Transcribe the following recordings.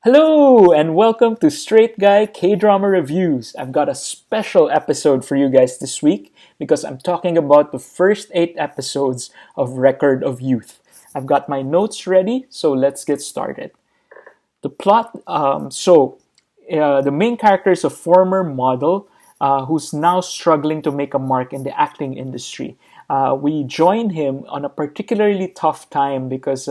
Hello and welcome to Straight Guy K-Drama Reviews. I've got a special episode for you guys this week because I'm talking about the first 8 episodes of Record of Youth. I've got my notes ready, so let's get started. The plot, the main character is a former model who's now struggling to make a mark in the acting industry. We join him on a particularly tough time because,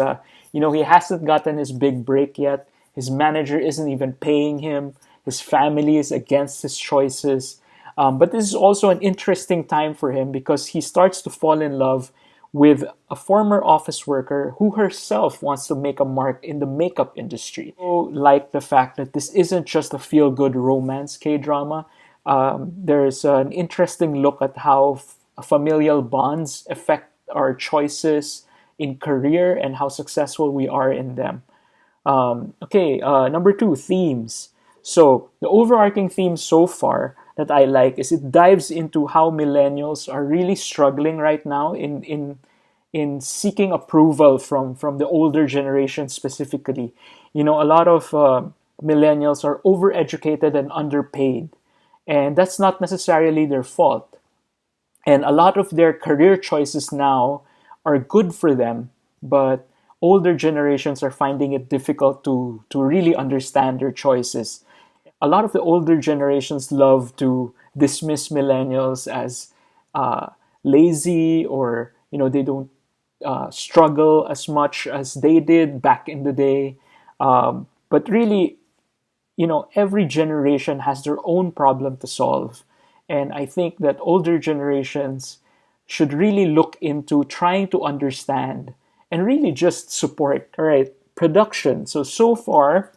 he hasn't gotten his big break yet. His manager isn't even paying him. His family is against his choices. But this is also an interesting time for him because he starts to fall in love with a former office worker who herself wants to make a mark in the makeup industry. So, like the fact that this isn't just a feel-good romance K-drama, there's an interesting look at how familial bonds affect our choices in career and how successful we are in them. Number two, themes. So the overarching theme so far that I like is it dives into how millennials are really struggling right now in seeking approval from the older generation specifically. A lot of millennials are overeducated and underpaid, and that's not necessarily their fault. And a lot of their career choices now are good for them, but older generations are finding it difficult to really understand their choices. A lot of the older generations love to dismiss millennials as lazy, or they don't struggle as much as they did back in the day. But really, every generation has their own problem to solve. And I think that older generations should really look into trying to understand and really just support. All right, production. So far,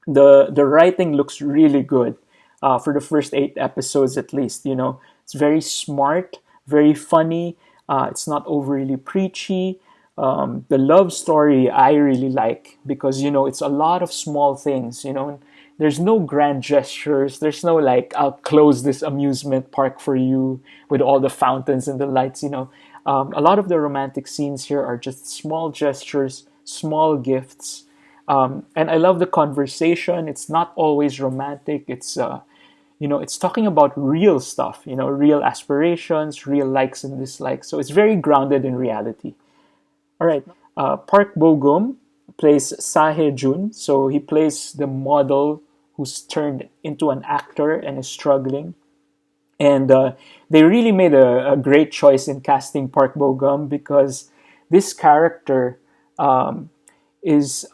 the writing looks really good for the first 8 episodes at least. It's very smart, very funny. It's not overly preachy. The love story I really like because it's a lot of small things. There's no grand gestures. There's no like, I'll close this amusement park for you with all the fountains and the lights. A lot of the romantic scenes here are just small gestures, small gifts. And I love the conversation. It's not always romantic. It's talking about real stuff, real aspirations, real likes and dislikes. So it's very grounded in reality. All right. Park Bo-gum plays Sae Jun. So he plays the model who's turned into an actor and is struggling. And they really made a great choice in casting Park Bo-gum because this character is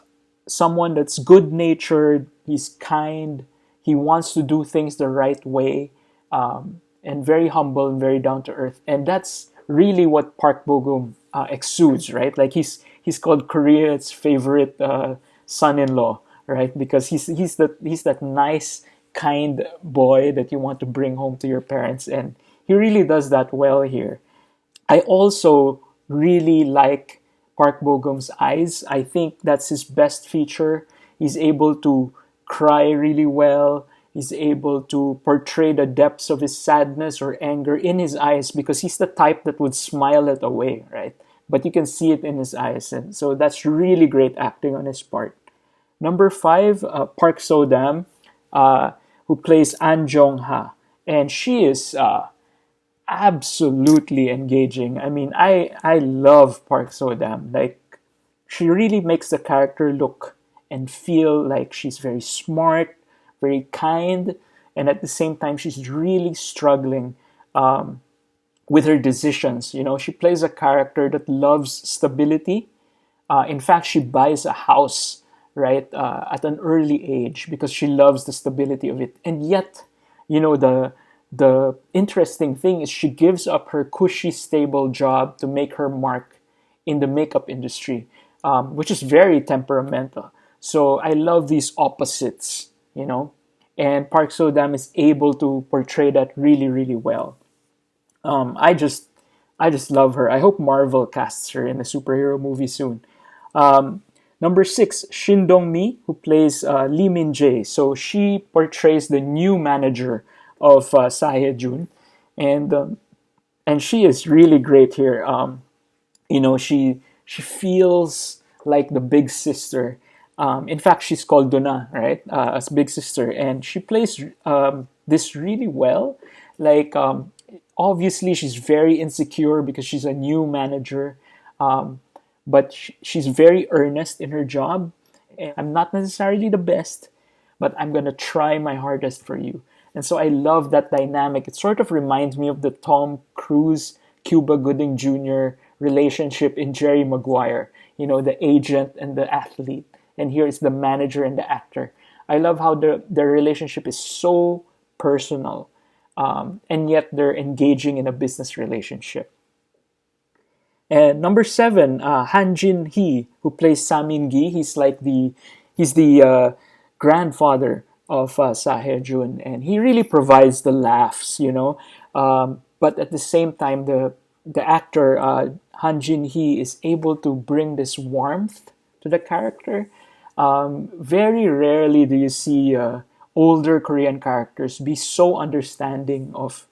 someone that's good-natured, he's kind, he wants to do things the right way, and very humble and very down-to-earth. And that's really what Park Bo-gum exudes, right? Like he's called Korea's favorite son-in-law, right? Because he's that nice, kind boy that you want to bring home to your parents, and he really does that well here. I also really like Park Bo-gum's eyes. I think that's his best feature. He's able to cry really well. He's able to portray the depths of his sadness or anger in his eyes because he's the type that would smile it away, right? But you can see it in his eyes, and so that's really great acting on his part. Number five, Park So-dam, who plays An Jong-ha, and she is absolutely engaging. I mean, I love Park So-dam. Like, she really makes the character look and feel like she's very smart, very kind, and at the same time, she's really struggling with her decisions. She plays a character that loves stability. In fact, she buys a house, right, at an early age because she loves the stability of it. And yet, the interesting thing is she gives up her cushy, stable job to make her mark in the makeup industry, which is very temperamental. So I love these opposites. And Park So-dam is able to portray that really, really well. I just love her. I hope Marvel casts her in a superhero movie soon. Number six, Shin Dong-mi, who plays Lee Min-jae. So she portrays the new manager of Sae-jun, and she is really great here. She feels like the big sister. In fact, she's called Duna, right, as big sister, and she plays this really well. Like, obviously, she's very insecure because she's a new manager, um, but she's very earnest in her job. And I'm not necessarily the best, but I'm gonna try my hardest for you. And so I love that dynamic. It sort of reminds me of the Tom Cruise Cuba Gooding Jr. relationship in Jerry Maguire. You know, the agent and the athlete, and here it's the manager and the actor. I love how their relationship is so personal, and yet they're engaging in a business relationship. And number seven, Jin Hee, who plays Samin Gi. He's the grandfather of Sahe Jun, and he really provides the laughs, you know. But at the same time, the actor Han Jin Hee is able to bring this warmth to the character. Very rarely do you see older Korean characters be so understanding of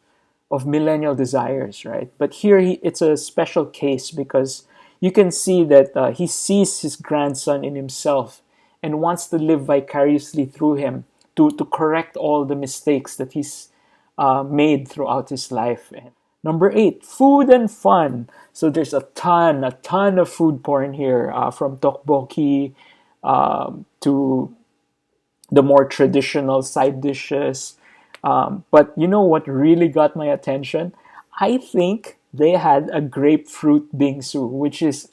millennial desires, right? But here it's a special case because you can see that he sees his grandson in himself and wants to live vicariously through him to correct all the mistakes that he's made throughout his life. And number eight, food and fun. So there's a ton of food porn here, from tteokbokki to the more traditional side dishes. But you know what really got my attention? I think they had a grapefruit bingsu, which is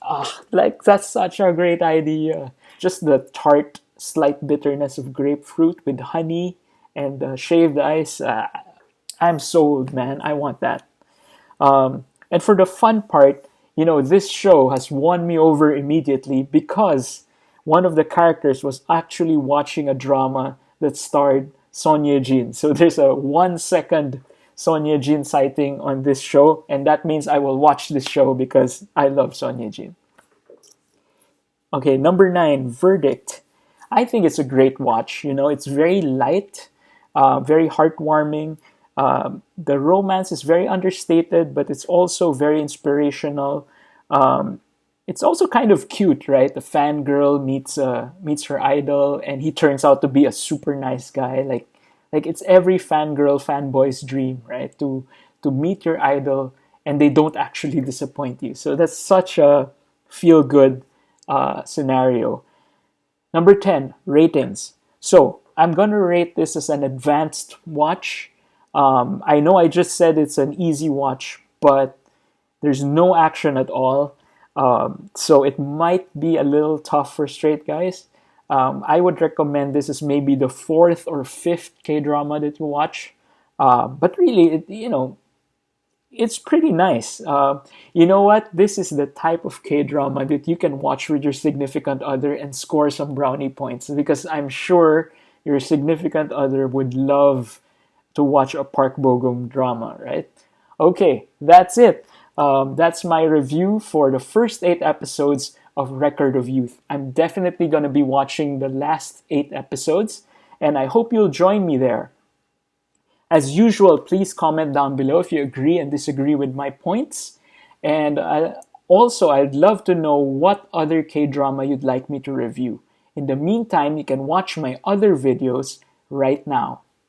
like that's such a great idea. Just the tart, slight bitterness of grapefruit with honey and shaved ice. I'm sold, man. I want that. And for the fun part, you know, this show has won me over immediately because one of the characters was actually watching a drama that starred Son Ye Jin. So there's a 1 second Son Ye Jin sighting on this show, and that means I will watch this show because I love Son Ye Jin. Okay, number nine, Verdict. I think it's a great watch. You know, it's very light, very heartwarming. The romance is very understated, but it's also very inspirational. It's also kind of cute, right? The fangirl meets her idol, and he turns out to be a super nice guy. Like it's every fangirl fanboy's dream, right? To meet your idol, and they don't actually disappoint you. So that's such a feel good scenario. Number 10, ratings. So I'm gonna rate this as an advanced watch. I know I just said it's an easy watch, but there's no action at all. So it might be a little tough for straight guys. I would recommend this as maybe the fourth or fifth K-drama that you watch. But really, it's pretty nice. You know what? This is the type of K-drama that you can watch with your significant other and score some brownie points, because I'm sure your significant other would love to watch a Park Bo-gum drama, right? Okay, that's it. That's my review for the first 8 episodes of Record of Youth. I'm definitely going to be watching the last 8 episodes, and I hope you'll join me there. As usual, please comment down below if you agree and disagree with my points. And also, I'd love to know what other K-drama you'd like me to review. In the meantime, you can watch my other videos right now.